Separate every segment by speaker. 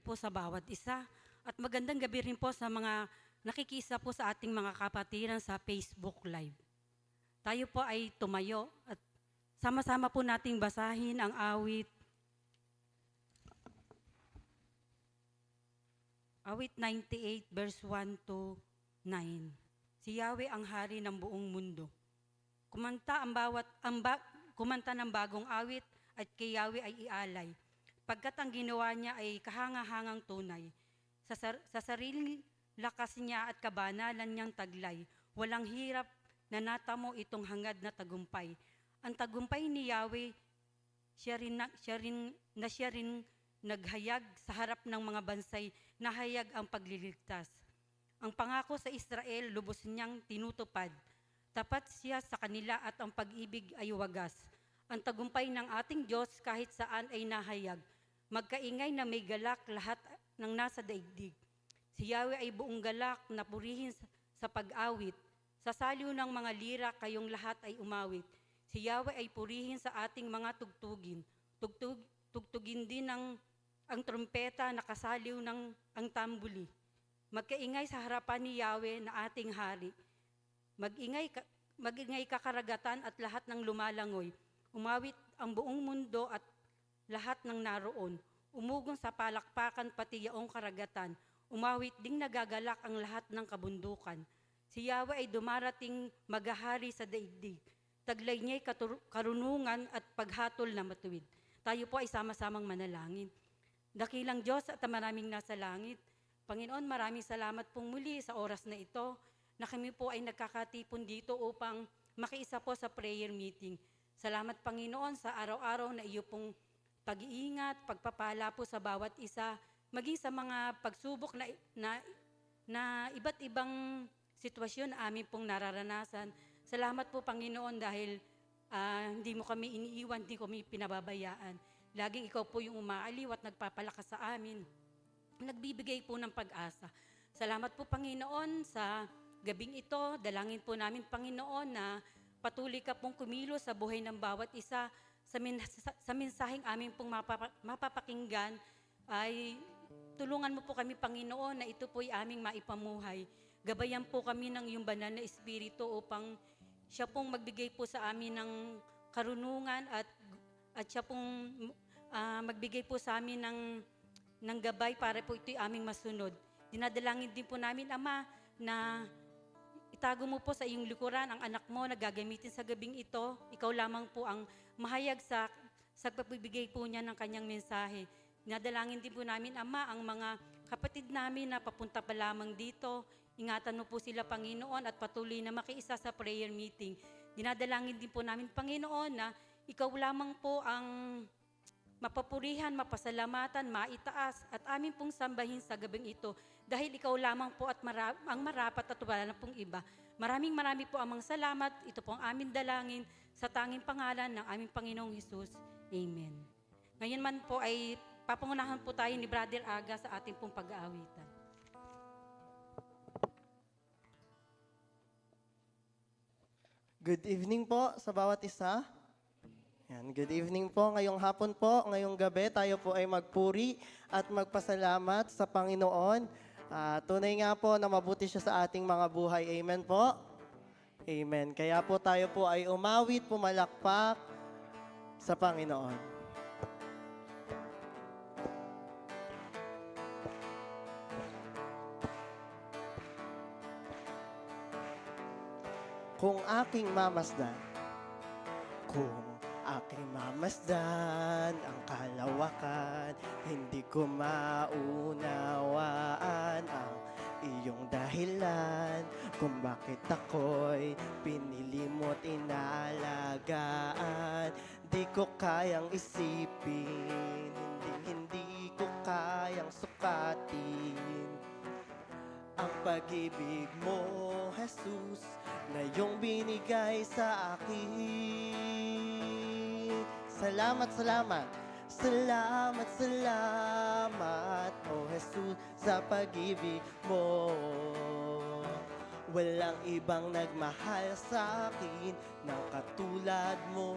Speaker 1: po sa bawat isa. At magandang gabi rin po sa mga nakikisa po sa ating mga kapatiran sa Facebook Live. Tayo po ay tumayo at sama-sama po nating basahin ang awit 98 verse 1 to 9. Si Yahweh ang hari ng buong mundo. Kumanta ng bagong awit at kay Yahweh ay ialay. Pagkat ang ginawa niya ay kahangahangang tunay. Sa sariling lakas niya at kabanalan niyang taglay, walang hirap na natamo itong hangad na tagumpay. Ang tagumpay ni Yahweh, siya rin naghayag sa harap ng mga bansay, nahayag ang pagliligtas. Ang pangako sa Israel, lubos niyang tinutupad. Tapat siya sa kanila at ang pag-ibig ay wagas. Ang tagumpay ng ating Diyos kahit saan ay nahayag. Magkaingay na may galak lahat ng nasa daigdig. Si Yahweh ay buong galak na purihin sa pag-awit. Sa saliw ng mga lira kayong lahat ay umawit. Si Yahweh ay purihin sa ating mga tugtugin. Tugtugin din ang trompeta na kasaliw ng ang tambuli. Magkaingay sa harapan ni Yahweh na ating hari. Magingay kakaragatan at lahat ng lumalangoy. Umawit ang buong mundo at lahat ng naroon. Umugong sa palakpakan pati yaong karagatan. Umawit ding nagagalak ang lahat ng kabundukan. Si Yahweh ay dumarating maghahari sa daigdig. Taglay niya'y karunungan at paghatol na matuwid. Tayo po ay sama-samang manalangin. Dakilang Diyos at maraming nasa langit. Panginoon, maraming salamat pong muli sa oras na ito na kami po ay nagkakatipon dito upang makiisa po sa prayer meeting. Salamat Panginoon sa araw-araw na iyo pong pag-iingat, pagpapala po sa bawat isa, maging sa mga pagsubok na iba't ibang sitwasyon na amin pong nararanasan. Salamat po Panginoon dahil hindi mo kami iniiwan, hindi kami pinababayaan. Laging ikaw po yung umaaliw at nagpapalakas sa amin. Nagbibigay po ng pag-asa. Salamat po Panginoon sa gabing ito. Dalangin po namin Panginoon na patuloy ka pong kumilos sa buhay ng bawat isa. Sa mensaheng amin pong mapapakinggan ay tulungan mo po kami Panginoon na ito po'y aming maipamuhay. Gabayan po kami ng iyong banal na Espiritu upang siya pong magbigay po sa amin ng karunungan at siya pong magbigay po sa amin ng gabay para po ito'y aming masunod. Dinadalangin din po namin, Ama, na itago mo po sa iyong likuran ang anak mo na gagamitin sa gabing ito. Ikaw lamang po ang mahayag sa pagbibigay po niya ng kanyang mensahe. Dinadalangin din po namin, Ama, ang mga kapatid namin na papunta pa lamang dito. Ingatan mo po sila, Panginoon, at patuloy na makiisa sa prayer meeting. Dinadalangin din po namin, Panginoon, na ikaw lamang po ang mapapurihan, mapasalamatan, maitaas, at amin pong sambahin sa gabing ito. Dahil ikaw lamang po at ang marapat at wala na pong iba. Maraming po amang salamat. Ito po ang amin dalangin sa tanging pangalan ng aming Panginoong Hesus. Amen. Ngayon man po ay papangunahan po tayo ni Brother Aga sa ating pong pag-aawitan.
Speaker 2: Good evening po sa bawat isa. Yan, good evening po. Ngayong hapon po, ngayong gabi, tayo po ay magpuri at magpasalamat sa Panginoon. Tunay nga po na mabuti siya sa ating mga buhay. Amen po? Amen. Kaya po tayo po ay umawit, pumalakpak sa Panginoon. Kung aking mamasdan, ang kalawakan, hindi ko maunawaan ang iyong dahilan kung bakit ako'y pinili mo't inaalagaan. Di ko kayang isipin, hindi ko kayang sukatin ang pag-ibig mo, Jesus, na iyong binigay sa akin. Salamat, salamat. Salamat, salamat, oh Jesus, sa pag-ibig mo. Walang ibang nagmahal sa akin ng katulad mo.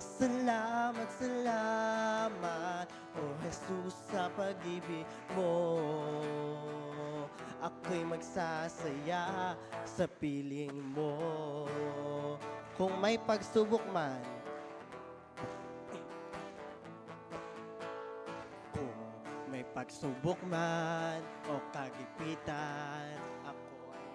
Speaker 2: Salamat, salamat, O Jesus, sa pag-ibig mo. Ako'y magsasaya sa piling mo. Kung may pagsubok man, kung may pagsubok man o kagipitan, ako ay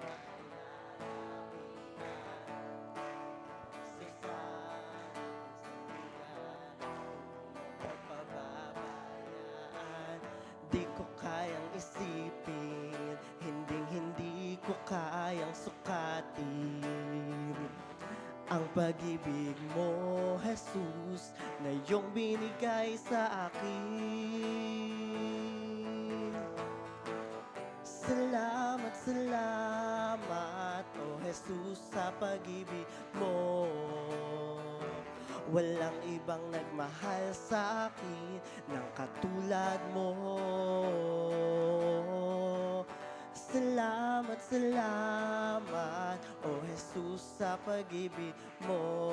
Speaker 2: pababayaan. Di ko kayang isipin, hindi ko kayang sukatin ang pag-ibig mo, Jesus, na iyong binigay sa akin. Salamat, salamat, oh Jesus, sa pag-ibig mo. Walang ibang nagmahal sa akin ng katulad mo. Salamat, salamat, oh Jesus, sa pag-ibig mo.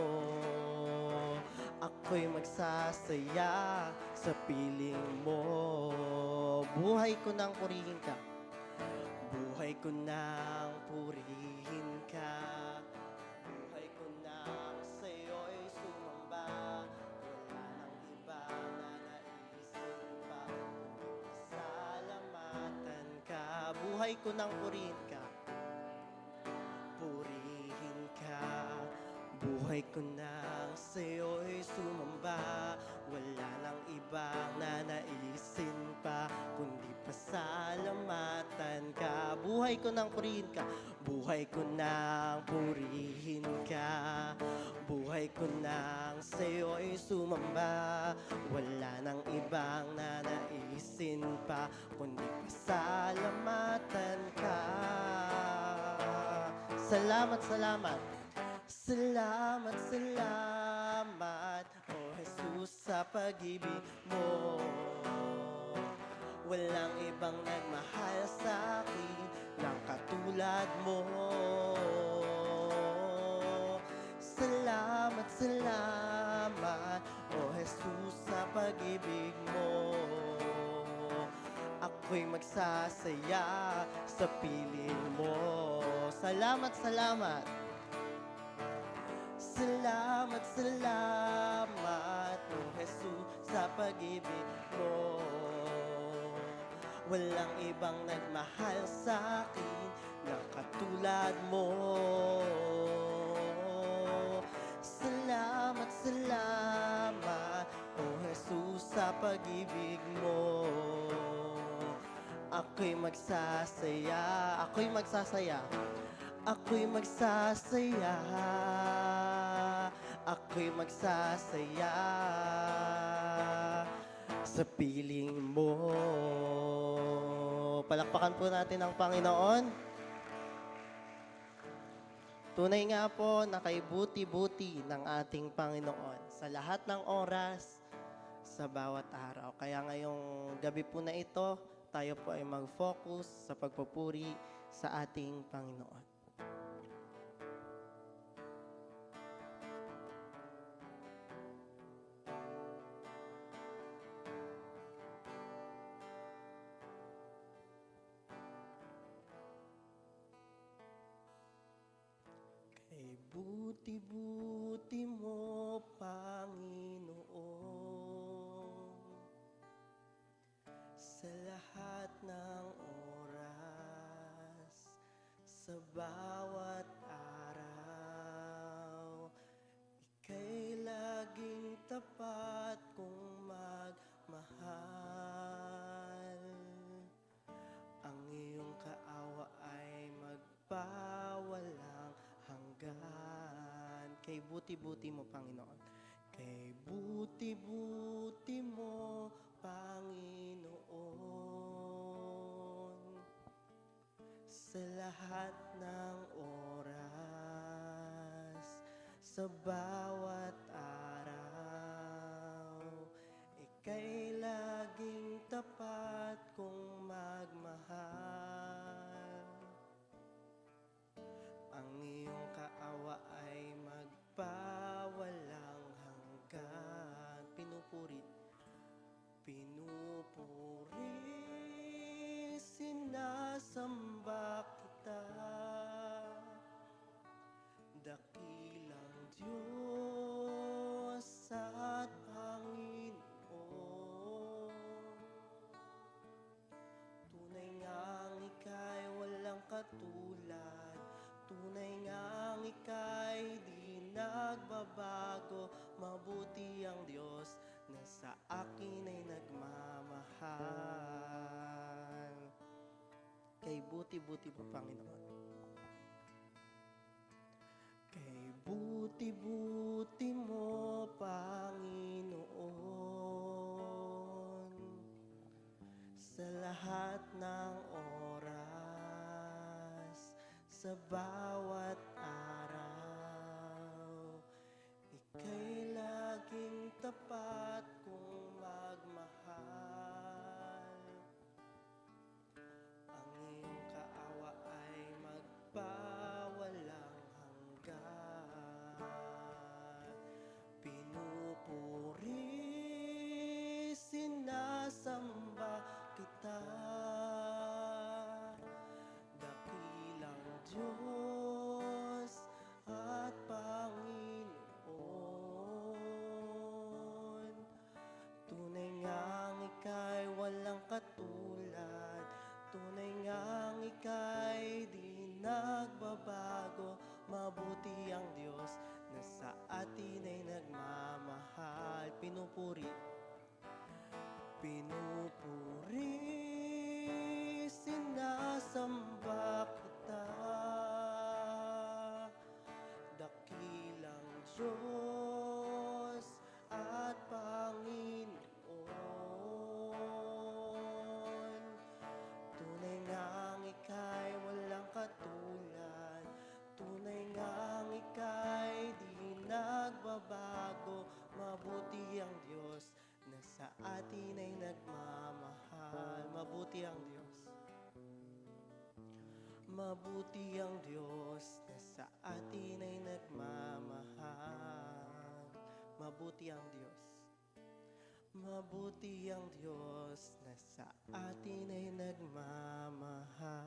Speaker 2: Ako'y magsasaya sa piling mo. Buhay ko nang purihin ka. Buhay ko nang purihin ka. Buhay ko nang sa'yo'y sumamba. Wala nang iba na naisin pa. Salamatan ka. Buhay ko nang purihin ka. Purihin ka. Buhay ko nang sa'yo'y sumamba. Wala nang ibang nanaisin pa, kundi pasalamatan ka. Buhay ko nang purihin ka. Buhay ko nang purihin ka. Buhay ko nang sa'yo'y sumamba. Wala nang ibang nanaisin pa, kundi pasalamatan ka. Salamat, salamat. Salamat, salamat, oh Jesus, sa pag-ibig mo. Walang ibang nagmahal sa akin ng katulad mo. Salamat, salamat, oh Jesus, sa pag-ibig mo. Ako'y magsasaya sa piling mo. Salamat, salamat. Salamat, salamat, oh Jesus, sa pag-ibig mo. Walang ibang nagmahal sa akin ng katulad mo. Salamat, salamat, oh Jesus, sa pag-ibig mo. Ako'y magsasaya, ako'y magsasaya. Ako'y magsasaya, ako'y magsasaya sa piling mo. Palakpakan po natin ang Panginoon. Tunay nga po na kay buti-buti ng ating Panginoon sa lahat ng oras, sa bawat araw. Kaya ngayong gabi po na ito, tayo po ay mag-focus sa pagpupuri sa ating Panginoon. Kay buti-buti mo, Panginoon, sa lahat ng oras, sa bawat araw, ika'y laging tapat kong magmahal. Ang iyong kaawa ay magpawalang hanggan. Kay buti-buti mo, Panginoon. Kay buti-buti mo, Panginoon, sa lahat ng oras, sa bawat araw, ika'y laging tapat kong magmahal. Ang iyong kaawa ay magpawalang hanggan. Pinupuri Pinupuri, sinasamba kita, dakilang Diyos at Panginoon. Tunay ngang ika'y walang katulad, tunay ngang ika'y di nagbabago. Mabuti ang Diyos na sa akin ay nagmamahal. Kay buti-buti mo, Panginoon. Kay buti-buti mo, Panginoon, sa lahat ng oras, sa bawat araw, ika'y laging tapat kong magmahal. Ang iyong kaawa ay magpawalang hanggan. Pinupuri, sinasamba kita, dakilang Diyos at Panginoon. Tunay ngang ika'y walang katulad, tunay ngang ika'y di nagbabago. Mabuti ang Diyos na sa atin ay nagmamahal. Pinupuri, pinupuri, sinasamba kita, dakilang Diyos at Panginoon. Tunay ngang ika'y walang katulad, tunay ngang ika'y di nagbabago. Mabuti ang Diyos na sa atin ay nagmamahal. Mabuti ang Diyos. Mabuti ang Diyos na sa atin ay nagmamahal. Mabuti ang Diyos. Mabuti ang Diyos na sa atin ay nagmamahal.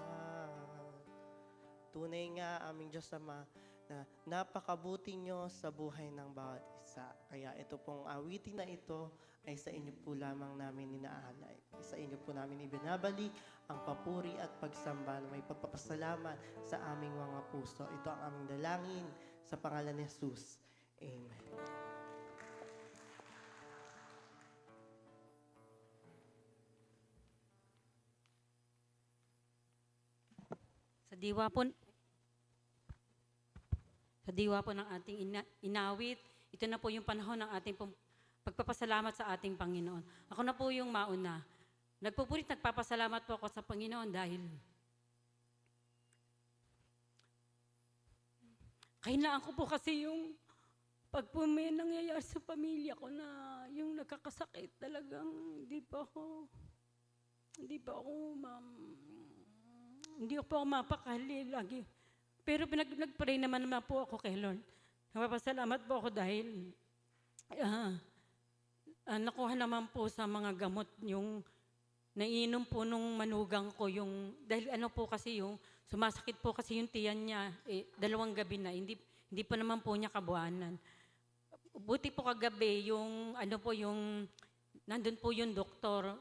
Speaker 2: Tunay nga aming Diyos Ama na napakabuti nyo sa buhay ng bawat isa. Kaya ito pong awitin na ito ay sa inyo po lamang namin inaalay. Sa inyo po namin ibinabalik ang papuri at pagsamba na may pagpapasalamat sa aming mga puso. Ito ang aming dalangin sa pangalan ni Jesus. Amen.
Speaker 1: Sa diwa po ng ating inawit, ito na po yung panahon ng ating pagpapasalamat sa ating Panginoon. Ako na po yung mauna. Nagpapasalamat po ako sa Panginoon dahil kailangan ko po kasi yung pag po may nangyayari sa pamilya ko na yung nagkakasakit, talagang hindi pa ako mapakali lagi. Pero nag-pray naman po ako kay Lord. Nagpapasalamat po ako dahil nakuha naman po sa mga gamot yung nainom po nung manugang ko yung, dahil po kasi yung, sumasakit po kasi yung tiyan niya, 2 gabi na, hindi pa naman po niya kabuanan. Buti po kagabi, yung, nandun po yung doktor,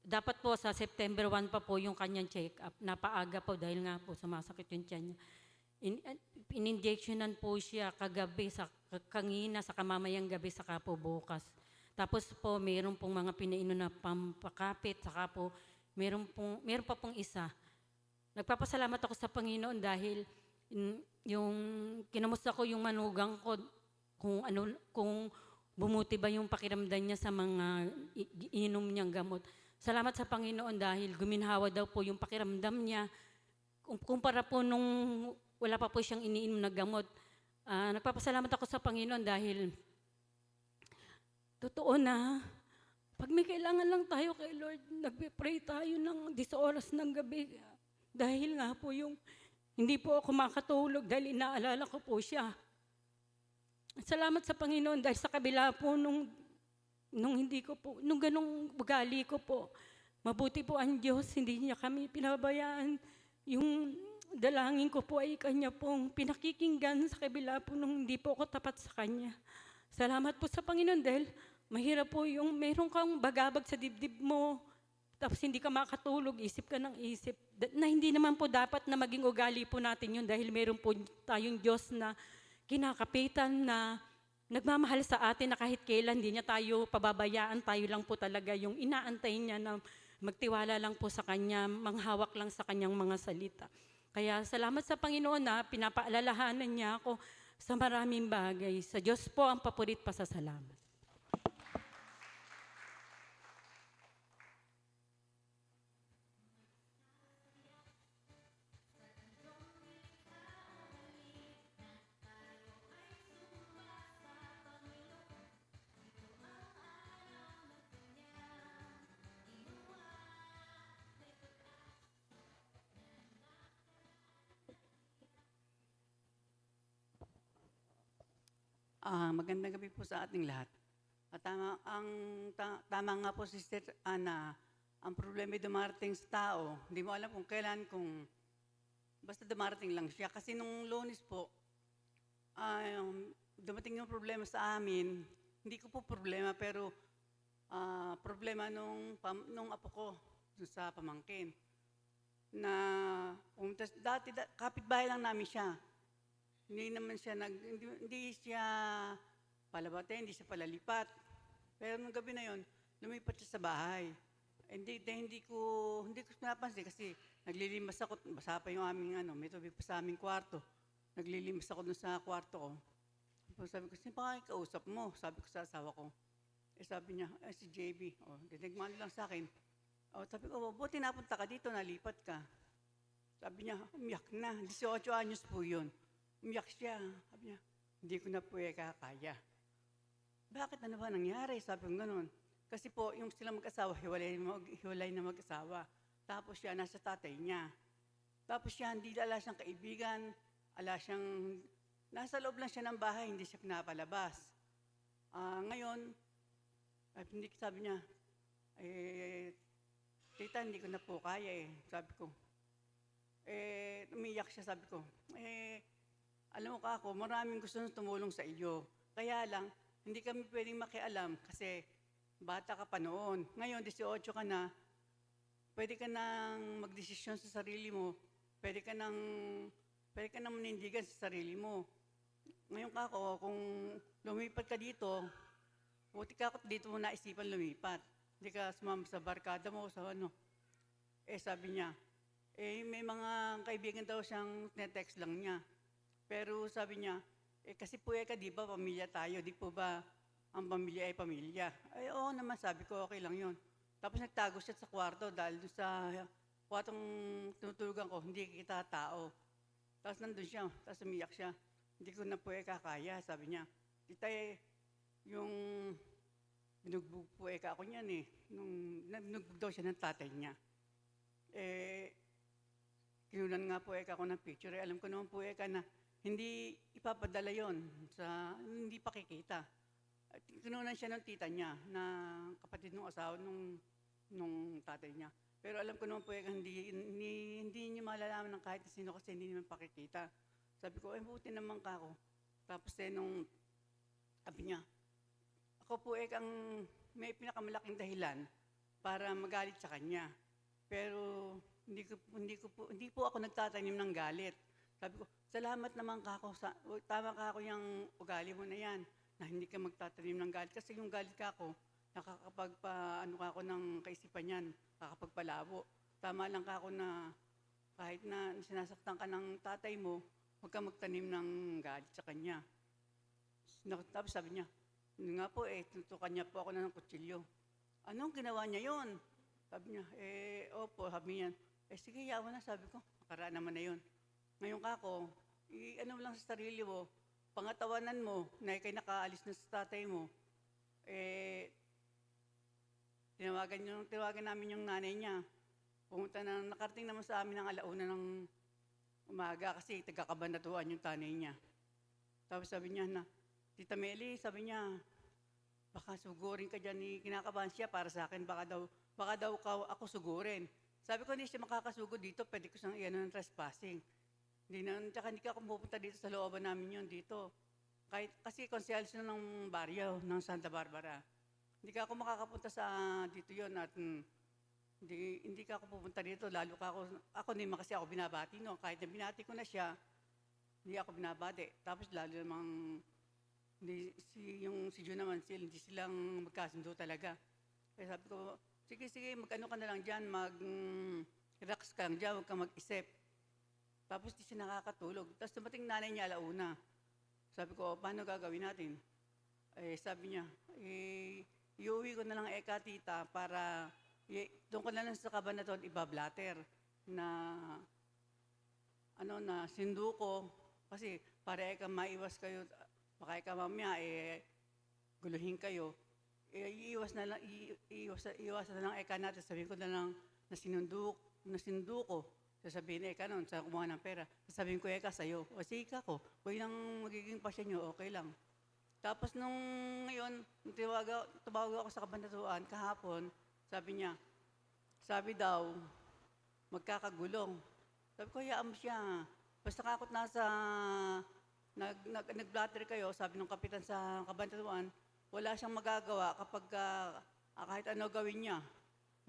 Speaker 1: dapat po sa September 1 pa po yung kanyang check-up, napaaga po dahil nga po sumasakit yung tiyan niya. In-injectionan po siya kagabi, kangina, sa kamamayang gabi, saka po bukas. Tapos po, mayroon pong mga pinainom na pampakapit, saka po, mayroon pa pong isa. Nagpapasalamat ako sa Panginoon dahil yung kinamusta ko yung manugang ko, kung bumuti ba yung pakiramdam niya sa mga inom niyang gamot. Salamat sa Panginoon dahil guminhawa daw po yung pakiramdam niya. Kumpara po nung wala pa po siyang iniinom na gamot. Nagpapasalamat ako sa Panginoon dahil totoo na, pag may kailangan lang tayo kay Lord, nagpe-pray tayo ng 10 oras ng gabi. Dahil nga po yung, hindi po ako makatulog dahil inaalala ko po siya. Salamat sa Panginoon dahil sa kabila po nung nung ganong ugali ko po, mabuti po ang Diyos, hindi niya kami pinabayaan. Yung dalangin ko po ay Kanya pong pinakikinggan sa kabila po nung hindi po ako tapat sa Kanya. Salamat po sa Panginoon dahil mahirap po yung meron kang bagabag sa dibdib mo, tapos hindi ka makatulog, isip ka ng isip. Na hindi naman po dapat na maging ugali po natin yun dahil meron po tayong Diyos na kinakapitan, na nagmamahal sa atin, na kahit kailan hindi niya tayo pababayaan, tayo lang po talaga yung inaantay niya, na magtiwala lang po sa Kanya, manghawak lang sa Kanyang mga salita. Kaya salamat sa Panginoon na pinapaalalahanan niya ako sa maraming bagay. Sa Diyos po ang papurit pasasalamat.
Speaker 3: Magandang gabi po sa ating lahat. Tama nga po, Sister Ana, ang problema ay dumarating sa tao. Hindi mo alam kung kailan, basta dumarating lang siya. Kasi nung Lunes po, dumating yung problema sa amin. Hindi ko po problema, pero problema nung apo ko dun sa pamangkin. Na kapitbahay lang namin siya. Hindi siya palabate, hindi siya palalipat. Pero nung gabi na yon, lumipat siya sa bahay. Hindi ko pinapansin kasi naglilimas ako, basa pa yung aming may tubig pa sa aming kwarto. Naglilimas ako dun sa kwarto ko. Tapos sabi ko, sino pa kausap mo? Sabi ko sa asawa ko. Sabi niya, si JB. Dinigman lang sa akin. Sabi ko, buti napunta ka dito, nalipat ka. Sabi niya, umiyak na. 18 anyos po yun. Umiyak siya. Sabi niya, hindi ko na po kaya. Bakit? Ano ba nangyari? Sabi ko gano'n. Kasi po, yung silang mag-asawa, hiwalay na mag-asawa. Tapos siya, nasa tatay niya. Tapos siya, hindi ala siyang kaibigan. Nasa loob lang siya ng bahay, hindi siya pinapalabas. Ngayon, sabi niya, tita, hindi ko na po kaya sabi ko. Umiyak siya, sabi ko. Alam mo ako, maraming gusto nang tumulong sa iyo. Kaya lang, hindi kami pwedeng makialam kasi bata ka pa noon. Ngayon, 18 ka na, pwede ka nang magdesisyon sa sarili mo. Pwede ka nang manindigan sa sarili mo. Ngayon kako, kung lumipat ka dito, buti ka ako dito mo naisipan lumipat. Hindi ka sumama sa barkada mo o sa ano. Sabi niya, may mga kaibigan daw siyang text lang niya. Pero sabi niya, kasi po ka, di ba, pamilya tayo, di po ba ang pamilya ay pamilya? Oo naman, sabi ko, okay lang yun. Tapos nagtago siya sa kwarto dahil doon sa kwartong tinutulugan ko, hindi kita tao. Tapos nandun siya, tapos umiyak siya. Hindi ko na po kakaya, sabi niya. Tita yung binugbog po ako niyan binugbog daw siya ng tatay niya. Kinunan nga po ako ng picture. Alam ko naman po na hindi ipapadala yon hindi pakikita. Kinunan siya ng tita niya na kapatid ng asawa nung tatay niya. Pero alam ko naman po hindi niya malalaman ng kahit sino kasi hindi naman pakikita. Sabi ko, buti naman kako. Tapos sabi niya, ako po ang may pinakamalaking dahilan para magalit sa kanya. Pero hindi po ako nagtatanim ng galit. Sabi ko, salamat naman kako. Tama kako yung ugali mo na yan, na hindi ka magtatanim ng galit. Kasi yung galit kako, nakakapagpa-ano kako ng kaisipan yan, nakakapagpalabo. Tama lang kako na kahit na sinasaktan ka ng tatay mo, huwag ka magtanim ng galit sa kanya. Tapos sabi niya, nga po tutukan niya po ako ng kutsilyo. Anong ginawa niya yon? Sabi niya, opo, sabi niya. Sige, yawa na, sabi ko, makaraan naman na yun. Ngayon kako, ano lang sa sarili mo, pangatawanan mo, na ikay nakaalis na sa tatay mo, tinawagan namin yung nanay niya. Pumunta na, nakarating naman sa amin ng alauna ng umaga kasi taga-Kabanatuan yung tanay niya. Tapos sabi niya na, Tita Meli, sabi niya, baka sugurin ka dyan, kinakabahan siya para sa akin, baka daw ako sugurin. Sabi ko, hindi siya makakasugo dito, pwede ko siyang iano ng trespassing. Tsaka hindi ka pupunta dito sa looban namin yun dito. Kasi konsehal siya ng baryo, ng Santa Barbara. Hindi ka ako makakapunta sa dito yon at hindi ka ako pupunta dito, lalo ka ako hindi kasi ako binabati, no? Kahit na binati ko na siya, hindi ako binabati. Tapos lalo namang, si Jun naman, hindi silang magkasundo talaga. Kaya sabi ko, sige, mag-ano ka na lang dyan, relax ka lang dyan, huwag kang mag-isip. Tapos di siya nakakatulog. Tapos dumating nanay niya alauna. Sabi ko, paano gagawin natin? Sabi niya, iuwi ko na lang tita, para doon ko na lang sa Cabanatuan ibablatter na sinduko. Kasi para maiwas kayo, baka mamaya guluhin kayo. Iiwas na lang natin. Sabihin ko na lang na sinduko. Sasabihin noon, sa kumuha ng pera. Sasabihin ko sa'yo. O sige ko, kung yun ang magiging pasya nyo, okay lang. Tapos nung ngayon, tumawag ako sa Cabanatuan kahapon, sabi daw, magkakagulong. Sabi ko, hayaan mo siya. Basta kakot nag-blatter kayo, sabi ng kapitan sa Cabanatuan, wala siyang magagawa kapag kahit ano gawin niya.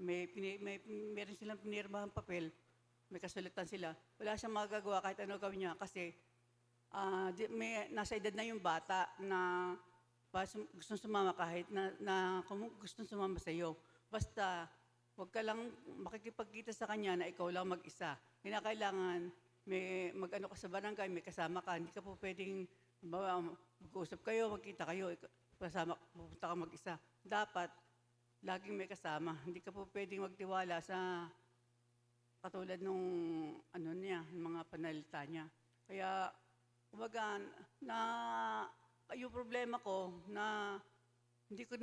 Speaker 3: Meron silang pinirmahan papel, may kasulitan sila. Wala siyang magagawa kahit ano gawin niya kasi nasa edad na yung bata na gustong sumama kahit na gustong sumama sa iyo. Basta, huwag ka lang makikipagkita sa kanya na ikaw lang mag-isa. Kailangan mag-ano ka sa barangay, may kasama ka. Hindi ka po pwedeng mag-usap kayo, magkita kayo, pupunta ka mag-isa. Dapat, laging may kasama. Hindi ka po pwedeng magtiwala sa katulad nung mga panalita niya. Kaya, kumbaga, yung problema ko na hindi ko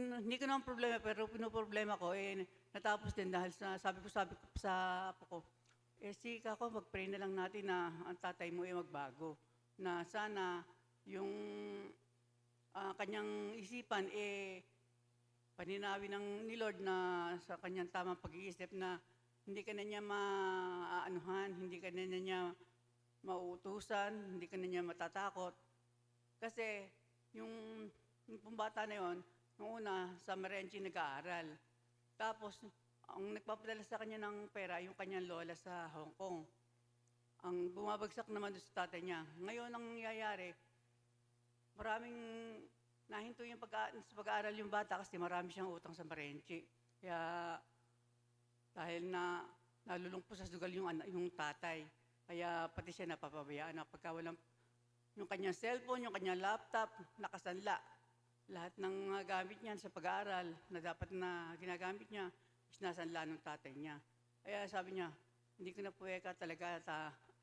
Speaker 3: naman problema, pero pinoproblema ko, natapos din dahil sabi ko sa apo ko, sige ako, mag-pray na lang natin na ang tatay mo magbago. Na sana yung kanyang isipan, paninawi ni Lord na sa kanyang tamang pag-iisip na hindi ka na niya maaanuhan, hindi ka na niya mauutusan, hindi ka na niya matatakot. Kasi yung pumbata na yon, nung una, sa Marenchi nag-aaral. Tapos, ang nagpapadala sa kanya ng pera, yung kanyang lola sa Hong Kong. Ang bumabagsak naman doon sa tatay niya. Ngayon, ang nangyayari, maraming nahinto yung sa pag-aaral yung bata kasi marami siyang utang sa Marenchi. Kaya, dahil nalulungpo sa sugal yung tatay. Kaya pati siya napapabayaan na pagka walang yung kanyang cellphone, yung kanyang laptop, nakasanla. Lahat ng gamit niya sa pag-aaral na dapat na ginagamit niya, sinasanla ng tatay niya. Kaya sabi niya, hindi ko na po talaga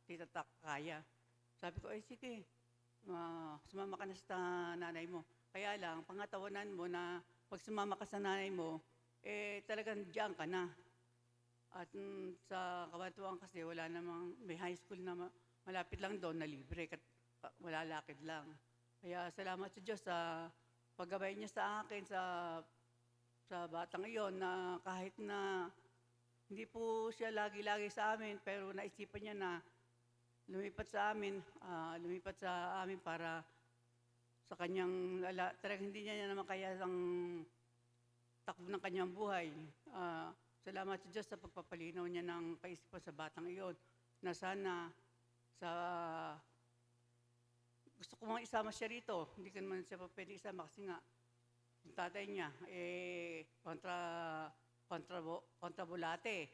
Speaker 3: tita kaya. Sabi ko, sige, sumama ka na sa nanay mo. Kaya lang, pangatawanan mo na pag sumama ka sa nanay mo, talagang diyan ka na. At sa Cabanatuan kasi wala namang, may high school na malapit lang doon na libre, wala lakid lang. Kaya salamat sa Diyos sa paggabay niya sa akin sa batang iyon na kahit na hindi po siya lagi-lagi sa amin, pero naisipan niya na lumipat sa amin para sa kanyang, talagang hindi niya naman kaya ang takbo ng kanyang buhay. Salamat sa Diyos sa pagpapalinaw niya ng kaisipan sa batang iyon na sana gusto ko mang isama siya rito. Hindi ko naman siya pwede isama kasi nga yung tatay niya kontra bulate.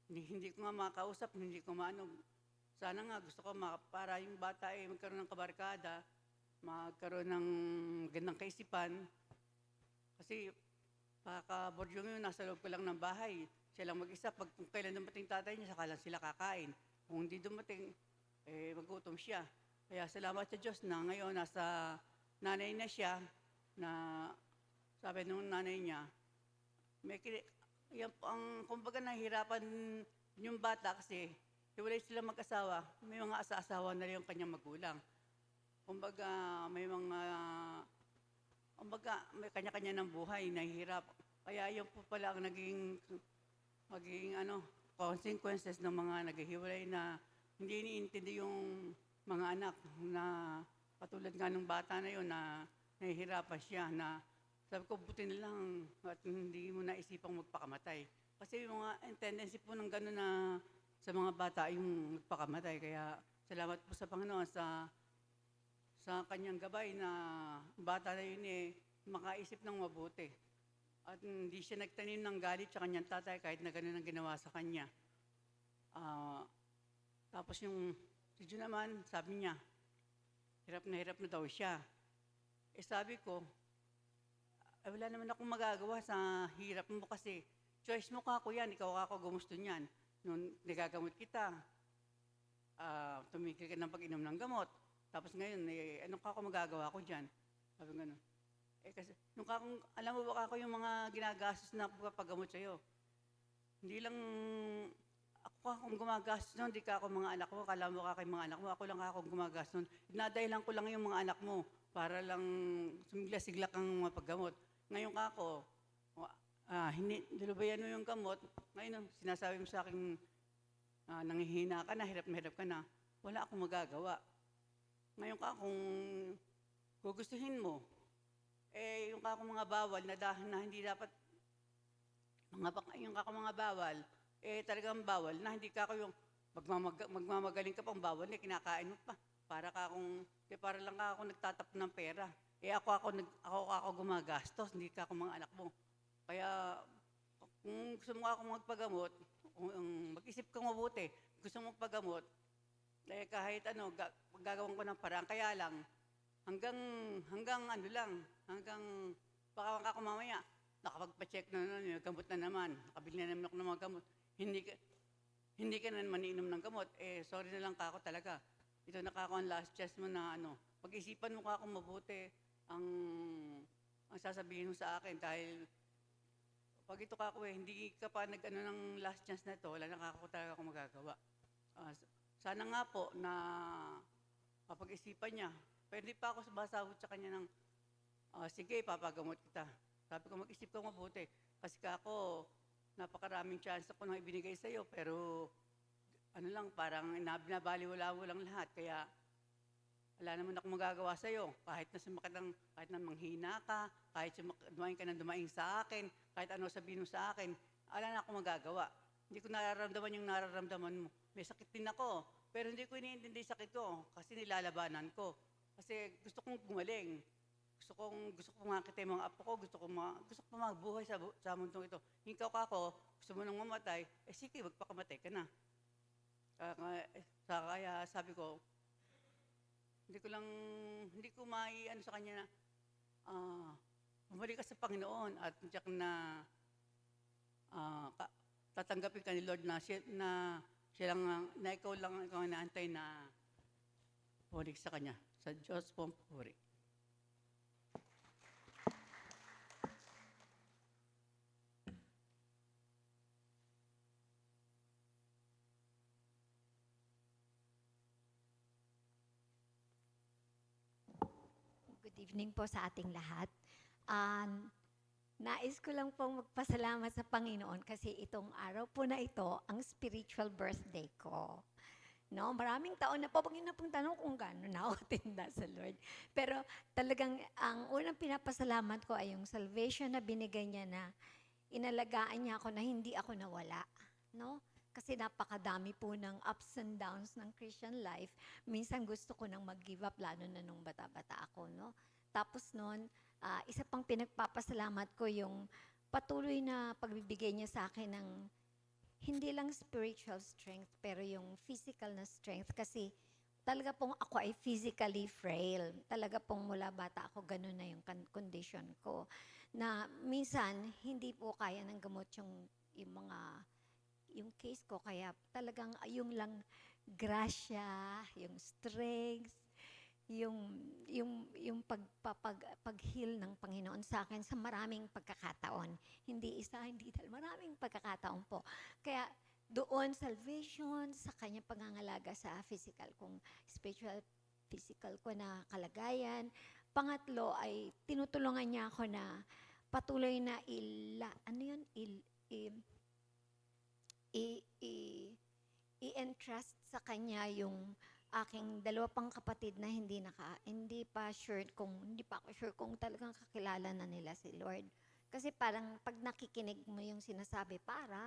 Speaker 3: Hindi ko nga makausap, hindi ko maano. Sana nga gusto ko para yung bata magkaroon ng kabarkada, magkaroon ng gandang kaisipan. Kasi Pagka-board yun, nasa loob ko lang ng bahay. Siya lang mag-isa. Kung kailan dumating tatay niya, saka lang sila kakain. Kung hindi dumating, magutom siya. Kaya salamat sa Diyos na ngayon nasa nanay na siya na sabi nung nanay niya, ang kumbaga nahihirapan yung bata kasi hiwalay sila mag-asawa, may mga asa-asawa na rin yung kanyang magulang. Kumbaga may mga kumbaga, may kanya-kanya ng buhay, nahihirap. Kaya yun po pala ang magiging consequences ng mga naghihiwalay na hindi iniintindi yung mga anak na katulad nga ng bata na yun na nahihirapan siya na sabi ko, buti na lang at hindi mo naisipang magpakamatay. Kasi yung mga tendency po ng gano'n na sa mga bata yung magpakamatay. Kaya salamat po sa Panginoon sa kanyang gabay na bata na yun makaisip ng mabuti. At hindi siya nagtanim ng galit sa kanyang tatay kahit na gano'n ang ginawa sa kanya. Tapos si Jun naman, sabi niya, hirap na daw siya. Sabi ko, wala naman akong magagawa sa hirap mo kasi choice mo kako yan, ikaw kako gumusto niyan. Nung nagagamot kita, tumigil ka ng pag-inom ng gamot. Tapos ngayon, anong kako magagawa ko dyan? Sabi ko gano'n. Kasi, alam mo ba ako yung mga ginagastos na pagpapagamot sa'yo? Hindi lang ako akong gumagastos nun, di ka ako mga anak mo, kala mo ka kay mga anak mo, ako lang ako gumagastos nun. Dinadahilan ko lang yung mga anak mo para lang sumigla-sigla kang mapaggamot. Ngayon ka ako, nilubayan mo yung gamot, ngayon sinasabi mo sa akin, nanghihina ka na, hirap ka na, wala akong magagawa. Ngayon ka kung gugustuhin mo, yung kako mga bawal na hindi dapat, yung kako mga bawal, talagang bawal na hindi kako yung magmamagaling ka pang bawal kinakain mo pa. Para lang ako nagtatap ng pera. Ako gumagastos, hindi ka ako mga anak mo. Kaya, kung gusto mo ako magpagamot, mag-isip kang mabuti. Gusto mo magpagamot, kahit gagawin ko ng paraan. Kaya lang, hanggang baka ako mamaya, nakapagpa-check na yung gamot na naman, nakabili na naman ako ng mga gamot, hindi ka na naman iinom ng gamot, sorry na lang kako talaga. Ito na kako ang last chance mo na pag-isipan mo kako mabuti ang sasabihin mo sa akin dahil pag ito kako hindi ka pa ng last chance na ito, wala na kako talaga akong magagawa. Sana nga po na mapag-isipan niya. Pwede pa ako sumasahod sa kanya ng, sige, papagamot kita. Sabi ko, mag-isip ka mabuti. Kasi kako, napakaraming chance ako nang ibinigay sa'yo, pero parang binabaliwala mo lang lahat. Kaya, wala naman akong magagawa sa'yo. Kahit na manghina ka, kahit dumaing ka na dumaing sa akin, kahit ano sabihin mo sa akin, wala na akong magagawa. Hindi ko nararamdaman yung nararamdaman mo. May sakit din ako, pero hindi ko iniintindi sakit ko kasi nilalabanan ko. Kasi gusto kong gumaling. Gusto kong makita yung mga apo ko, gusto ko mabuhay sa mundong ito. Ikaw kako, gusto mo nang mamatay, sige, magpakamatay ka na. Kaya sabi ko, hindi ko sa kanya na, bumalik ka sa Panginoon at tiyak na tatanggapin ka ni Lord na siya lang, na ikaw lang ikaw naantay na bumalik sa kanya. Sa Diyos po puri.
Speaker 4: Good evening po sa ating lahat. Nais ko lang pong magpasalamat sa Panginoon kasi itong araw po na ito, ang spiritual birthday ko. No, maraming taon na po, Panginoon pong tanong kung gano'n na ako tinda sa Lord. Pero talagang ang unang pinapasalamat ko ay yung salvation na binigay niya na inalagaan niya ako na hindi ako nawala. No? Kasi napakadami po ng ups and downs ng Christian life. Minsan gusto ko nang mag-give up, lalo na nung bata-bata ako. No? Tapos noon, isa pang pinagpapasalamat ko yung patuloy na pagbibigay niya sa akin ng hindi lang spiritual strength, pero yung physical na strength. Kasi talaga pong ako ay physically frail. Talaga pong mula bata ako, ganun na yung condition ko. Na minsan, hindi po kaya ng gamot yung case ko. Kaya talagang yung lang grasya, yung strength, yung pag-heal ng Panginoon sa akin sa maraming pagkakataon. Hindi isa, hindi dahil maraming pagkakataon po. Kaya doon, salvation, sa kanyang pangangalaga sa physical kong, spiritual, physical ko na kalagayan, Pangatlo ay tinutulungan niya ako na patuloy na i-entrust sa kanya yung aking dalawa pang kapatid na hindi pa ako sure kung talagang kakilala na nila si Lord. Kasi parang pag nakikinig mo yung sinasabi, pero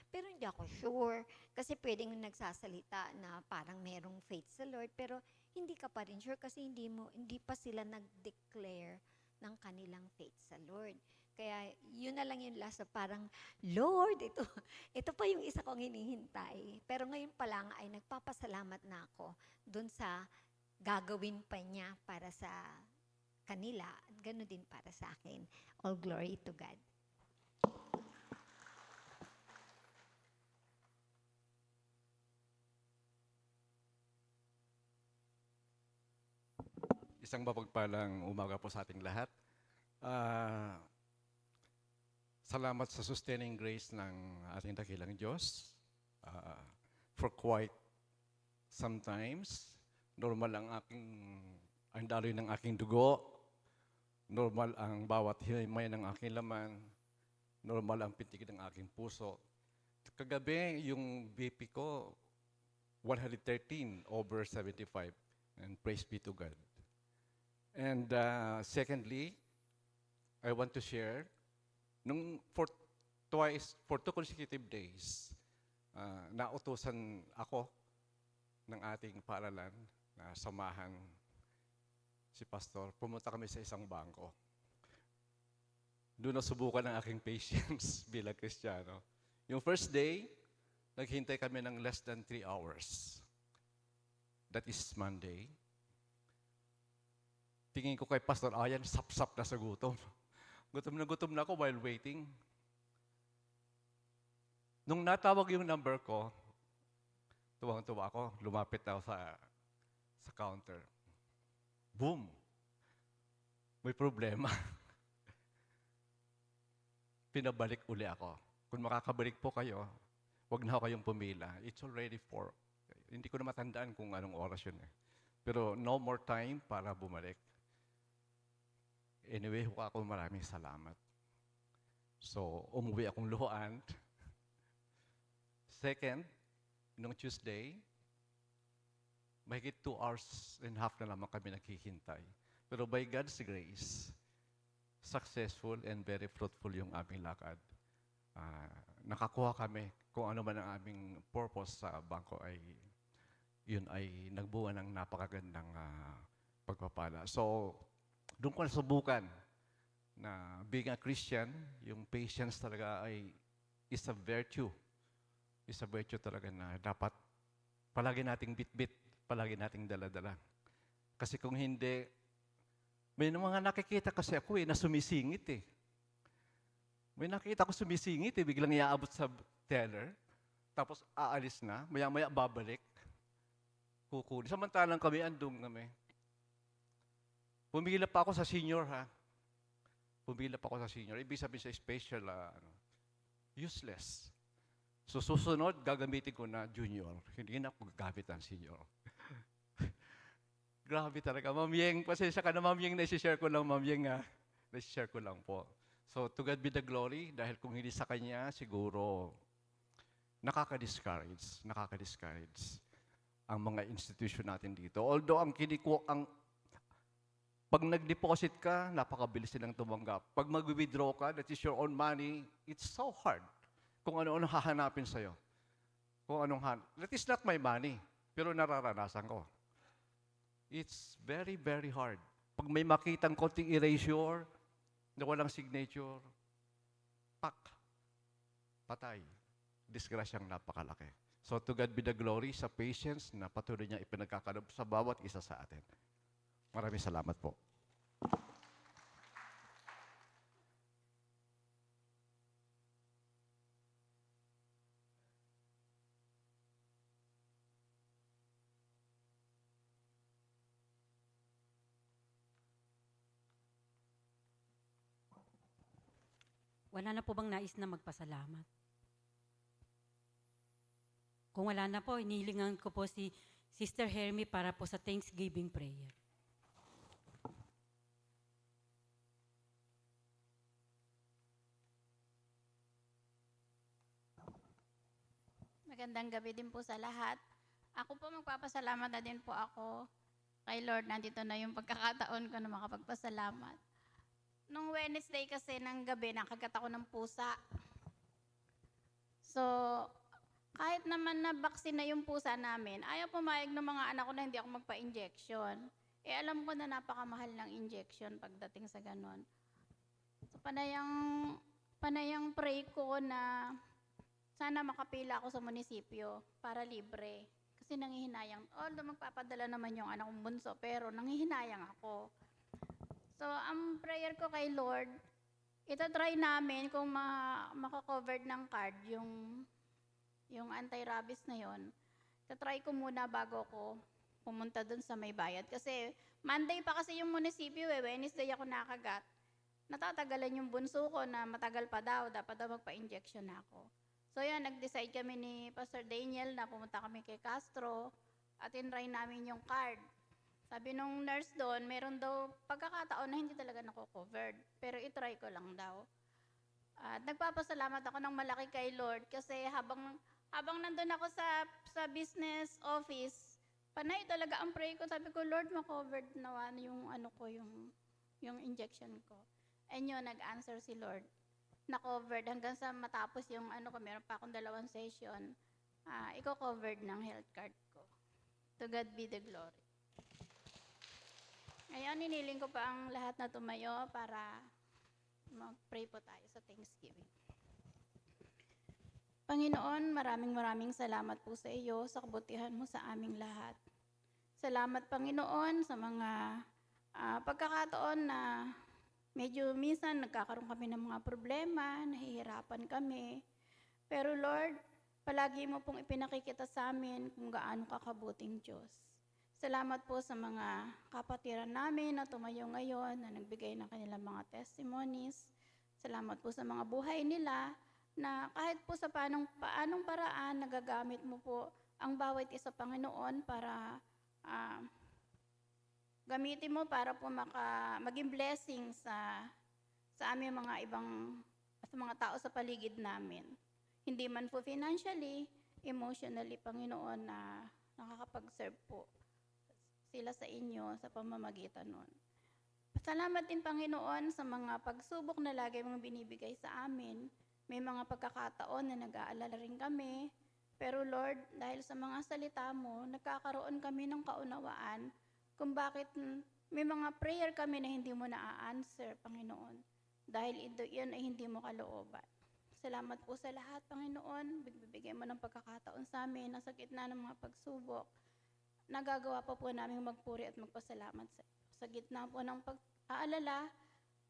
Speaker 4: hindi ako sure. Kasi pwedeng nagsasalita na parang merong faith sa Lord, pero hindi ka pa rin sure kasi hindi pa sila nag-declare ng kanilang faith sa Lord. Kaya yun na lang yung last na parang, Lord, ito pa yung isa kong hinihintay. Pero ngayon pa lang ay nagpapasalamat na ako dun sa gagawin pa niya para sa kanila, at gano'n din para sa akin. All glory to God.
Speaker 5: Isang mapagpalang umaga po sa ating lahat. Ah, salamat sa sustaining grace ng ating dakilang Diyos. For quite sometimes, normal ang daloy ng aking dugo, normal ang bawat himay ng aking laman, normal ang pitig ng aking puso. Kagabi, yung BP ko, 113/75, and praise be to God. And secondly, I want to share, for 2 consecutive days, nautusan ako ng ating paaralan na samahan si Pastor. Pumunta kami sa isang bangko. Doon nasubukan ang aking patience bilang Kristiyano. Yung first day, naghintay kami ng less than 3 hours. That is Monday. Tingin ko kay Pastor Ayan, sap-sap na sa gutom. Gutom na ako while waiting. Nung natawag yung number ko, tuwang-tuwa ako, lumapit ako sa counter. Boom! May problema. Pinabalik uli ako. Kung makakabalik po kayo, wag na kayong pumila. It's already 4. Hindi ko na matandaan kung anong oras yun eh. Pero no more time para bumalik. Anyway, ako maraming salamat. So, umuwi akong luhaan. Second, nung Tuesday, mahigit 2.5 hours na naman kami naghihintay. Pero by God's grace, successful and very fruitful yung aming lakad. Nakakuha kami kung ano man ang aming purpose sa bangko yun ay nagbuo ng napakagandang pagpapala. So, doon ko nasubukan na being a Christian, yung patience talaga is a virtue. Is a virtue talaga na dapat palagi nating bit-bit, palagi nating dala-dala. Kasi kung hindi, may mga nakikita kasi ako na sumisingit eh. May nakikita ko sumisingit biglang iaabot sa teller, tapos aalis na, maya-maya babalik, kukunin. Samantalang andun kami. Pumila pa ako sa senior, ha? Pumila pa ako sa senior. Ibig sabihin sa special, useless. So, susunod, gagamitin ko na junior. Hindi na ako gagamit ng senior. Grabe talaga. Ma'am Yeng, pasensya ka na, Ma'am Yeng, naisishare ko lang, Ma'am Yeng, ha? Naisishare ko lang po. So, to God be the glory, dahil kung hindi sa Kanya, siguro, nakaka-discourage ang mga institution natin dito. Although, pag nag-deposit ka, napakabilis silang tumanggap. Pag mag-withdraw ka, that is your own money, it's so hard kung ano-ano hahanapin sa'yo. That is not my money, pero nararanasan ko. It's very, very hard. Pag may makitang konting erasure, na walang signature, patay. Disgrasyang napakalaki. So to God be the glory sa patience na patuloy niya ipinagkakalob sa bawat isa sa atin. Maraming salamat po.
Speaker 1: Wala na po bang nais na magpasalamat? Kung wala na po, inihilingan ko po si Sister Hermie para po sa Thanksgiving prayer.
Speaker 6: Magandang gabi din po sa lahat. Ako po magpapasalamat na din po ako kay Lord. Nandito na yung pagkakataon ko na makapagpasalamat. Nung Wednesday kasi ng gabi, nakagat ako ng pusa. So, kahit naman na vaccine na yung pusa namin, ayaw pumayag ng mga anak ko na hindi ako magpa-injection. Eh alam ko na napakamahal ng injection pagdating sa ganon. So, panayang pray ko na sana makapila ako sa munisipyo para libre. Kasi nangihinayang, although magpapadala naman yung anak kong bunso, pero nangihinayang ako. So, ang prayer ko kay Lord, itatry namin kung makakovered ng card yung anti-rabies na yon. Itatry ko muna bago ko pumunta dun sa may bayad. Kasi Monday pa kasi yung munisipyo Wednesday ako nakagat. Natatagalan yung bunso ko na matagal pa daw, dapat daw magpa-injection ako. So yan, nag-decide kami ni Pastor Daniel na pumunta kami kay Castro at inray namin yung card. Sabi nung nurse doon, meron daw pagkakataon na hindi talaga nako-covered. Pero itry ko lang daw. At nagpapasalamat ako ng malaki kay Lord kasi habang nandun ako sa business office, panay talaga ang pray ko. Sabi ko, Lord, ma-covered naman yung yung injection ko. And yun, nag-answer si Lord. Na-covered hanggang sa matapos yung meron pa akong 2 session, iko-covered ng health card ko. To God be the glory. Ngayon, iniling ko pa ang lahat na tumayo para mag-pray po tayo sa Thanksgiving. Panginoon, maraming salamat po sa iyo sa kabutihan mo sa aming lahat. Salamat, Panginoon, sa mga pagkakataon na medyo minsan nagkakaroon kami ng mga problema, nahihirapan kami. Pero Lord, palagi mo pong ipinakikita sa amin kung gaano kakabuting Diyos. Salamat po sa mga kapatiran namin na tumayo ngayon, na nagbigay ng kanilang mga testimonies. Salamat po sa mga buhay nila na kahit po sa paanong paraan, nagagamit mo po ang bawat isa, Panginoon, para gamitin mo para po maging blessing sa aming mga sa mga tao sa paligid namin. Hindi man po financially, emotionally, Panginoon, na nakakapag-serve po sila sa inyo sa pamamagitan nun. Salamat din, Panginoon, sa mga pagsubok na lagi mong binibigay sa amin. May mga pagkakataon na nag-aalala rin kami. Pero Lord, dahil sa mga salita mo, nagkakaroon kami ng kaunawaan kung bakit may mga prayer kami na hindi mo na-answer, Panginoon. Dahil yun ay hindi mo kalooban. Salamat po sa lahat, Panginoon. Bibigay mo ng pagkakataon sa amin na sa gitna ng mga pagsubok. Nagagawa pa po namin magpuri at magpasalamat sa iyo. Sa gitna po ng pag-aalala,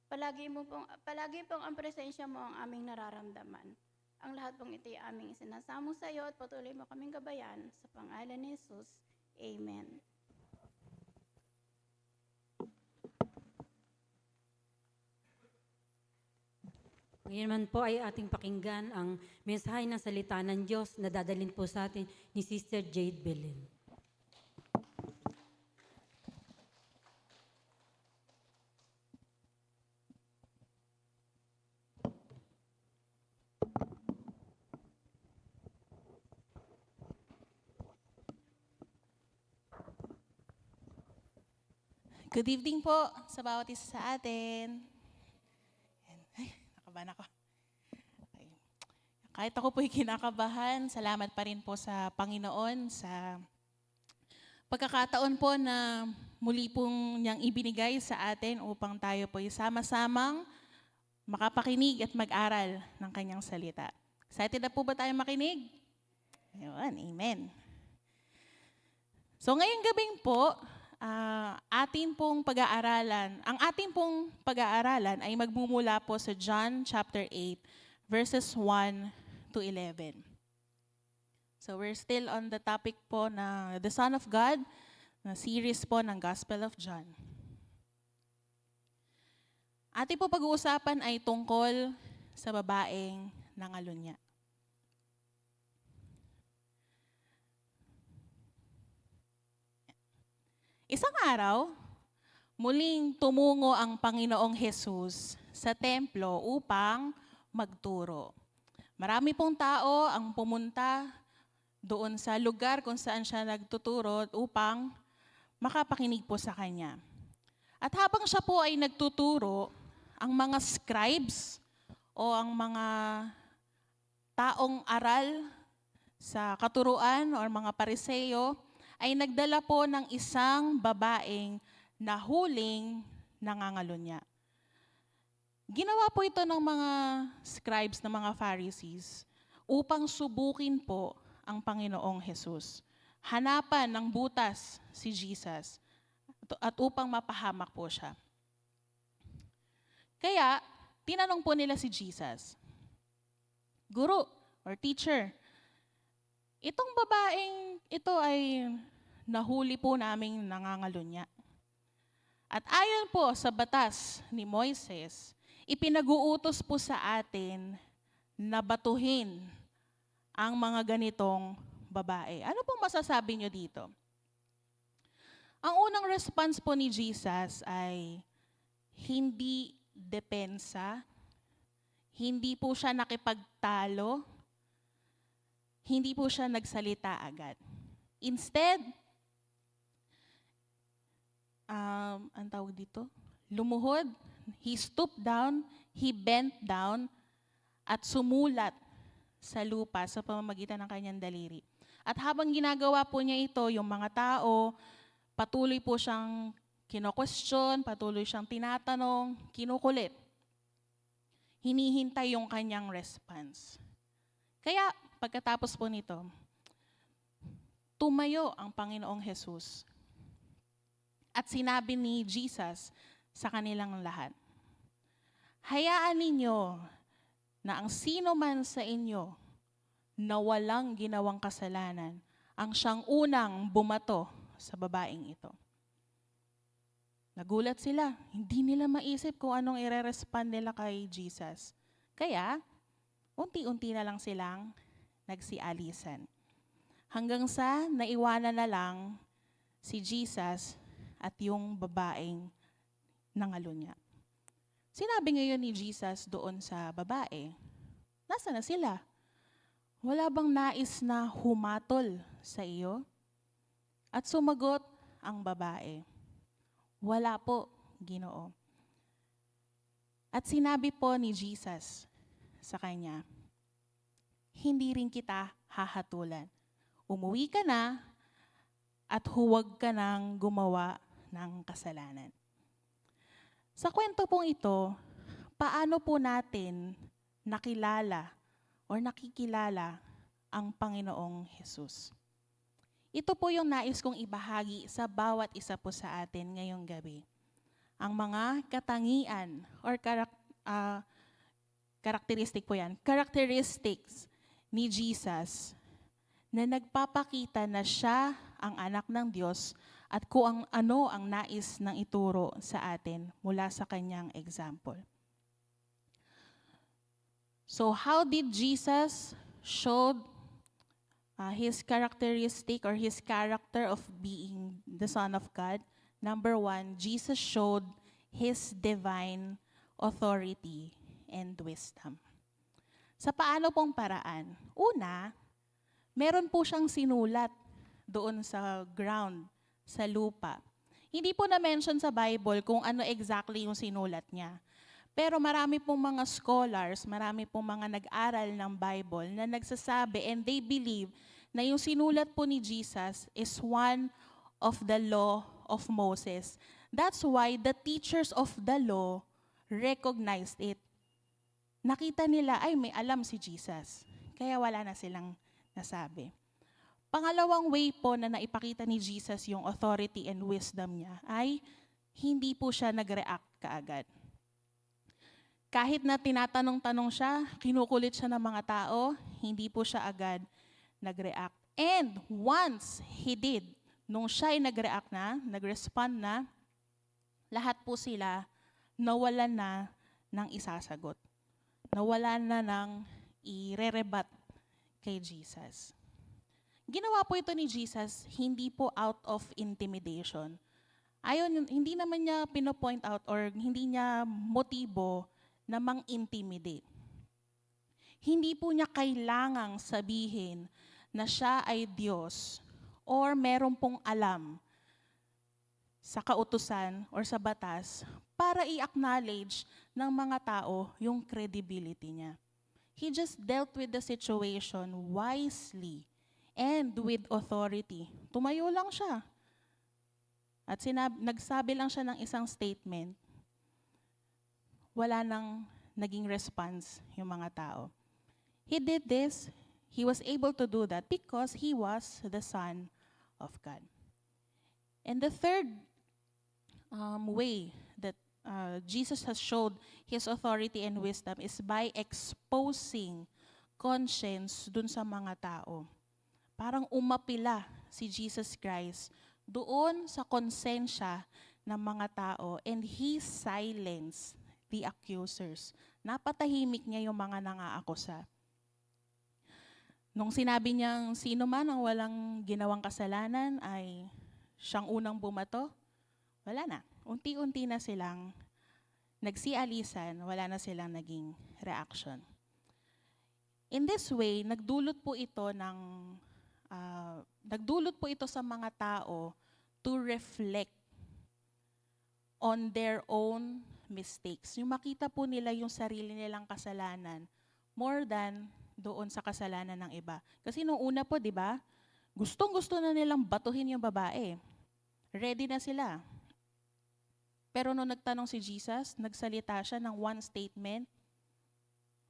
Speaker 6: palagi pong ang presensya mo ang aming nararamdaman. Ang lahat pong ito ay aming isinasamo sa iyo at patuloy mo kaming gabayan sa pangalan ni Jesus. Amen.
Speaker 1: Ngayon man po ay ating pakinggan ang mensahe ng salita ng Diyos na dadalhin po sa atin ni Sister Jade Belen.
Speaker 7: Good evening po sa bawat isa sa atin. Ay, nakabahan ako. Ay. Kahit ako po'y kinakabahan, salamat pa rin po sa Panginoon sa pagkakataon po na muli pong niyang ibinigay sa atin upang tayo po'y sama-samang makapakinig at mag-aral ng kanyang salita. Excited na po ba tayo makinig? Ayun, amen. So ngayong gabing po, ang ating pong pag-aaralan ay magmumula po sa John chapter 8, verses 1 to 11. So we're still on the topic po na the Son of God, na series po ng Gospel of John. Ating po pag-uusapan ay tungkol sa babaeng nangalunya. Isang araw, muling tumungo ang Panginoong Hesus sa templo upang magturo. Marami pong tao ang pumunta doon sa lugar kung saan siya nagtuturo upang makapakinig po sa kanya. At habang siya po ay nagtuturo, ang mga scribes o ang mga taong aral sa katuruan o mga pariseo ay nagdala po ng isang babaeng nahuling nangangalunya. Ginawa po ito ng mga scribes, ng mga Pharisees, upang subukin po ang Panginoong Jesus. Hanapan ng butas si Jesus at upang mapahamak po siya. Kaya, tinanong po nila si Jesus, Guru or teacher, itong babaeng ito ay nahuli po naming nangangalunya. At ayon po sa batas ni Moises, ipinag-uutos po sa atin na batuhin ang mga ganitong babae. Ano pong masasabi nyo dito? Ang unang response po ni Jesus ay hindi depensa, hindi po siya nakipagtalo, hindi po siya nagsalita agad. Instead, ang tawag dito, lumuhod, he stooped down, he bent down, at sumulat sa lupa sa pamamagitan ng kanyang daliri. At habang ginagawa po niya ito, yung mga tao, patuloy po siyang kino-question, patuloy siyang tinatanong, kinukulit. Hinihintay yung kanyang response. Kaya pagkatapos po nito, tumayo ang Panginoong Jesus. At sinabi ni Jesus sa kanilang lahat, hayaan ninyo na ang sino man sa inyo na walang ginawang kasalanan ang siyang unang bumato sa babaeng ito. Nagulat sila. Hindi nila maisip kung anong ire-respond nila kay Jesus. Kaya, unti-unti na lang silang nagsialisan. Hanggang sa naiwanan na lang si Jesus at yung babaeng nangalunya. Sinabi ngayon ni Jesus doon sa babae, nasaan na sila? Wala bang nais na humatol sa iyo? At sumagot ang babae, wala po, Ginoo. At sinabi po ni Jesus sa kanya, hindi rin kita hahatulan. Umuwi ka na at huwag ka nang gumawa ng kasalanan. Sa kwento pong ito, paano po natin nakilala o nakikilala ang Panginoong Jesus? Ito po yung nais kong ibahagi sa bawat isa po sa atin ngayong gabi. Ang mga katangian or characteristics ni Jesus na nagpapakita na siya ang anak ng Diyos at kung ano ang nais ng ituro sa atin mula sa kanyang example. So how did Jesus show his characteristic or his character of being the Son of God? Number one, Jesus showed his divine authority and wisdom. Sa paano pong paraan? Una, meron po siyang sinulat doon sa ground, sa lupa. Hindi po na-mention sa Bible kung ano exactly yung sinulat niya. Pero marami pong mga scholars, marami pong mga nag-aral ng Bible na nagsasabi and they believe na yung sinulat po ni Jesus is one of the law of Moses. That's why the teachers of the law recognized it. Nakita nila, ay may alam si Jesus. Kaya wala na silang nasabi. Pangalawang way po na naipakita ni Jesus yung authority and wisdom niya ay hindi po siya nag-react kaagad. Kahit na tinatanong-tanong siya, kinukulit siya ng mga tao, hindi po siya agad nag-react. And once he did, nung siya ay nag-react na, nag-respond na, lahat po sila nawalan na ng isasagot. Nawalan na ng i-rerebat kay Jesus. Ginawa po ito ni Jesus, hindi po out of intimidation. Hindi naman niya pinopoint out or hindi niya motibo na mang-intimidate. Hindi po niya kailangang sabihin na siya ay Diyos or meron pong alam sa kautusan or sa batas para i-acknowledge ng mga tao yung credibility niya. He just dealt with the situation wisely and with authority. Tumayo lang siya. At nagsabi lang siya ng isang statement. Wala nang naging response yung mga tao. He did this, he was able to do that because he was the Son of God. And the third way that Jesus has showed his authority and wisdom is by exposing conscience dun sa mga tao. Parang umapila si Jesus Christ doon sa konsensya ng mga tao and he silenced the accusers. Napatahimik niya yung mga nangaakusa. Nung sinabi niyang sino man ang walang ginawang kasalanan ay siyang unang bumato, wala na. Unti-unti na silang nagsialisan, wala na silang naging reaction. In this way, nagdulot po ito sa mga tao to reflect on their own mistakes. Yung makita po nila yung sarili nilang kasalanan more than doon sa kasalanan ng iba. Kasi nung una po, di ba, gustong-gusto na nilang batuhin yung babae. Ready na sila. Pero nung nagtanong si Jesus, nagsalita siya ng one statement,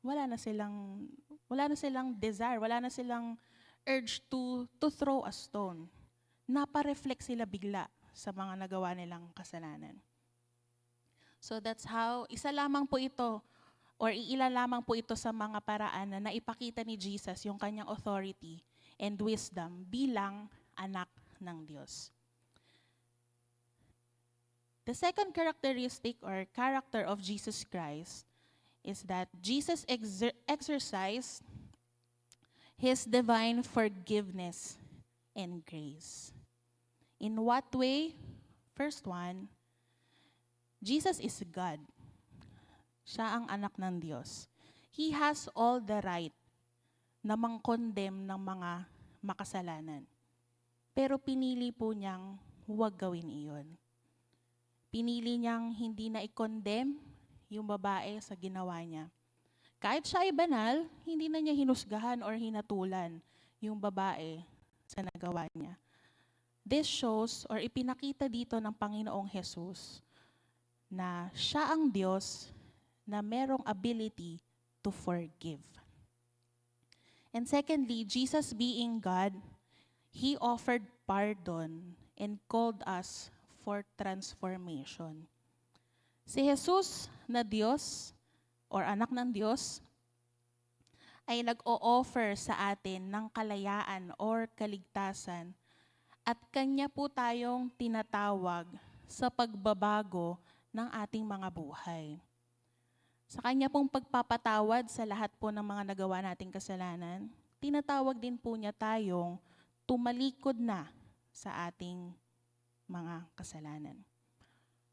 Speaker 7: wala na silang desire, wala na silang urge to throw a stone. Napa-reflect sila bigla sa mga nagawa nilang kasalanan. So that's how, isa lamang po ito, or iilan lamang po ito sa mga paraan na naipakita ni Jesus yung kanyang authority and wisdom bilang anak ng Diyos. The second characteristic or character of Jesus Christ is that Jesus exercised his divine forgiveness and grace. In what way? First one, Jesus is God. Siya ang anak ng Diyos. He has all the right na mang-condemn ng mga makasalanan. Pero pinili po niyang huwag gawin iyon. Pinili niyang hindi na i-condemn yung babae sa ginawa niya. Kahit siya ay banal, hindi na niya hinusgahan or hinatulan yung babae sa nagawa niya. This shows or ipinakita dito ng Panginoong Jesus na siya ang Diyos na merong ability to forgive. And secondly, Jesus being God, He offered pardon and called us for transformation. Si Jesus na Diyos or anak ng Diyos ay nag-o-offer sa atin ng kalayaan or kaligtasan at Kanya po tayong tinatawag sa pagbabago ng ating mga buhay. Sa Kanya pong pagpapatawad sa lahat po ng mga nagawa nating kasalanan, tinatawag din po niya tayong tumalikod na sa ating mga kasalanan.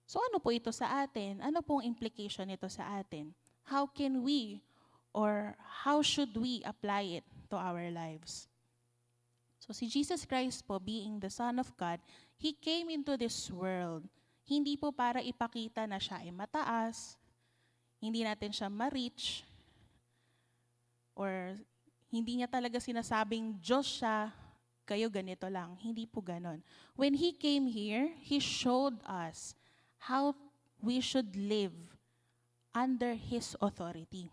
Speaker 7: So ano po ito sa atin? Ano pong implication nito sa atin? How can we or how should we apply it to our lives? So si Jesus Christ po, being the Son of God, He came into this world. Hindi po para ipakita na siya ay mataas, hindi natin siya ma-reach, or hindi niya talaga sinasabing Diyos siya, kayo ganito lang. Hindi po ganon. When He came here, He showed us how we should live under His authority.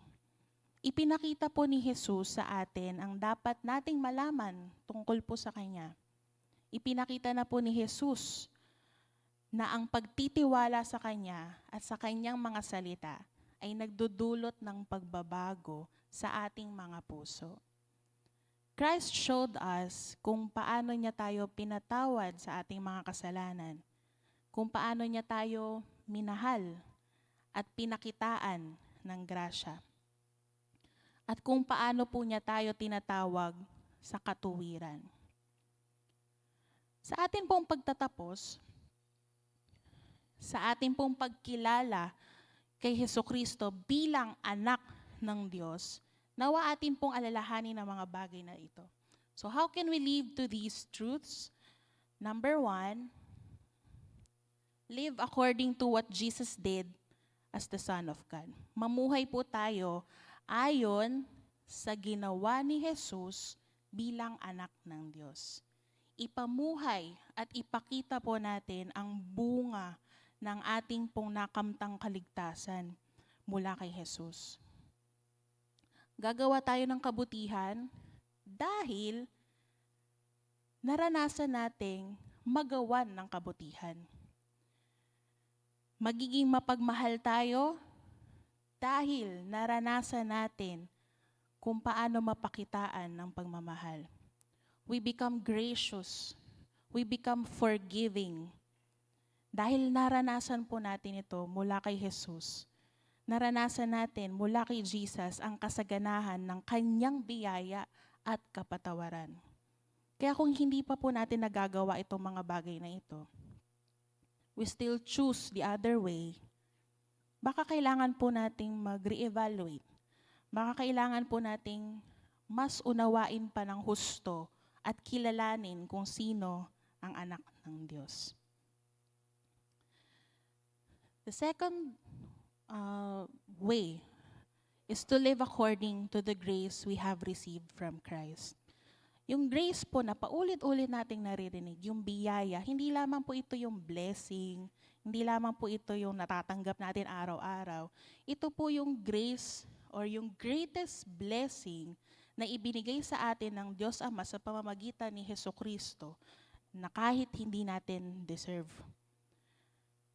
Speaker 7: Ipinakita po ni Jesus sa atin ang dapat nating malaman tungkol po sa Kanya. Ipinakita na po ni Jesus na ang pagtitiwala sa Kanya at sa Kanyang mga salita ay nagdudulot ng pagbabago sa ating mga puso. Christ showed us kung paano niya tayo pinatawad sa ating mga kasalanan, kung paano niya tayo minahal at pinakitaan ng grasya, at kung paano po niya tayo tinatawag sa katuwiran. Sa atin pong pagtatapos, sa atin pong pagkilala kay Hesukristo bilang anak ng Diyos, nawa atin pong alalahanin ang mga bagay na ito. So how can we live to these truths? Number one, live according to what Jesus did as the Son of God. Mamuhay po tayo ayon sa ginawa ni Jesus bilang anak ng Diyos. Ipamuhay at ipakita po natin ang bunga ng ating pong nakamtang kaligtasan mula kay Jesus. Gagawa tayo ng kabutihan dahil naranasan nating magawan ng kabutihan. Magiging mapagmahal tayo dahil naranasan natin kung paano mapakitaan ng pagmamahal. We become gracious. We become forgiving. Dahil naranasan po natin ito mula kay Jesus. Naranasan natin mula kay Jesus ang kasaganahan ng kanyang biyaya at kapatawaran. Kaya kung hindi pa po natin nagagawa itong mga bagay na ito, we still choose the other way, baka kailangan po nating mag-reevaluate. Baka kailangan po nating mas unawain pa ng husto at kilalanin kung sino ang anak ng Diyos. The second way is to live according to the grace we have received from Christ. Yung grace po na paulit-ulit nating naririnig, yung biyaya, hindi lamang po ito yung blessing, hindi lamang po ito yung natatanggap natin araw-araw. Ito po yung grace or yung greatest blessing na ibinigay sa atin ng Diyos Ama sa pamamagitan ni Hesukristo na kahit hindi natin deserve.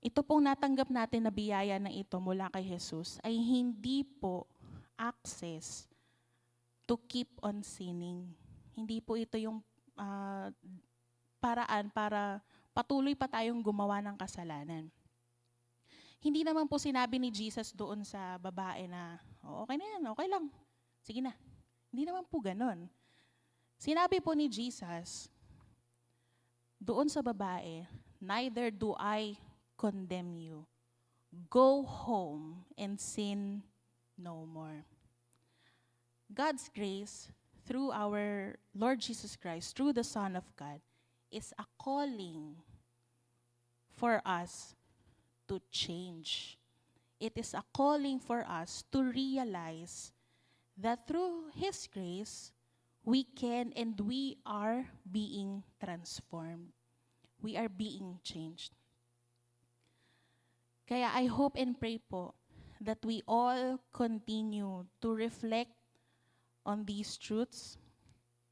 Speaker 7: Ito pong natanggap natin na biyaya na ito mula kay Jesus ay hindi po access to keep on sinning. Hindi po ito yung paraan para patuloy pa tayong gumawa ng kasalanan. Hindi naman po sinabi ni Jesus doon sa babae na, okay na yan, okay lang, sige na. Hindi naman po ganon. Sinabi po ni Jesus doon sa babae, neither do I condemn you. Go home and sin no more. God's grace through our Lord Jesus Christ, through the Son of God, is a calling for us to change. It is a calling for us to realize that through His grace, we can and we are being transformed. We are being changed. Kaya I hope and pray po that we all continue to reflect on these truths,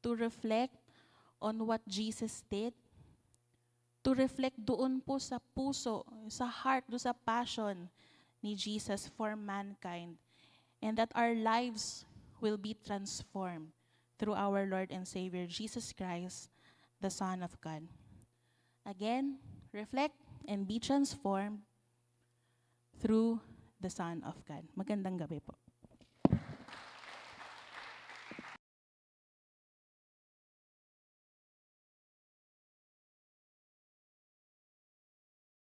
Speaker 7: to reflect on what Jesus did, to reflect doon po sa puso, sa heart, doon sa passion ni Jesus for mankind, and that our lives will be transformed through our Lord and Savior, Jesus Christ, the Son of God. Again, reflect and be transformed through the Son of God. Magandang gabi po.